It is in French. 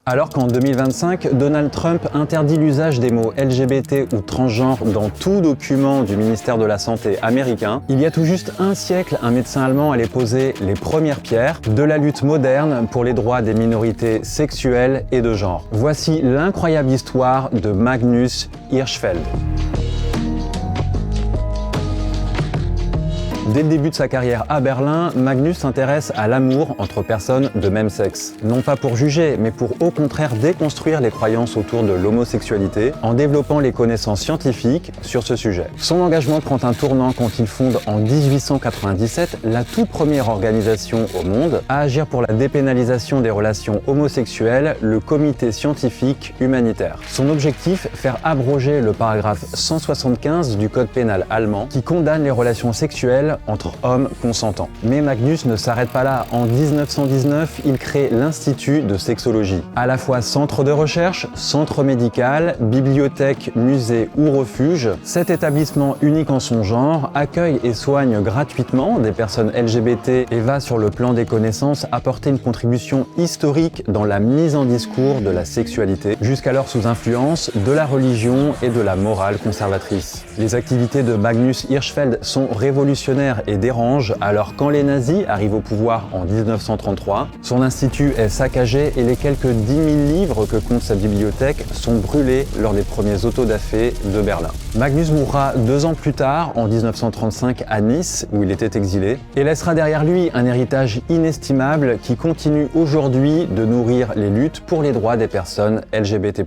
Alors qu'en 2025, Donald Trump interdit l'usage des mots LGBT ou transgenre dans tout document du ministère de la Santé américain, il y a tout juste un siècle, un médecin allemand allait poser les premières pierres de la lutte moderne pour les droits des minorités sexuelles et de genre. Voici l'incroyable histoire de Magnus Hirschfeld. Dès le début de sa carrière à Berlin, Magnus s'intéresse à l'amour entre personnes de même sexe. Non pas pour juger, mais pour au contraire déconstruire les croyances autour de l'homosexualité en développant les connaissances scientifiques sur ce sujet. Son engagement prend un tournant quand il fonde en 1897 la toute première organisation au monde à agir pour la dépénalisation des relations homosexuelles, le Comité scientifique humanitaire. Son objectif, faire abroger le paragraphe 175 du code pénal allemand qui condamne les relations sexuelles entre hommes consentants. Mais Magnus ne s'arrête pas là. En 1919, il crée l'Institut de sexologie. À la fois centre de recherche, centre médical, bibliothèque, musée ou refuge, cet établissement unique en son genre accueille et soigne gratuitement des personnes LGBT et va sur le plan des connaissances apporter une contribution historique dans la mise en discours de la sexualité, jusqu'alors sous influence de la religion et de la morale conservatrice. Les activités de Magnus Hirschfeld sont révolutionnaires et dérange, alors quand les nazis arrivent au pouvoir en 1933, son institut est saccagé et les quelques 10 000 livres que compte sa bibliothèque sont brûlés lors des premiers autodafés de Berlin. Magnus mourra 2 ans plus tard, en 1935, à Nice, où il était exilé, et laissera derrière lui un héritage inestimable qui continue aujourd'hui de nourrir les luttes pour les droits des personnes LGBT+.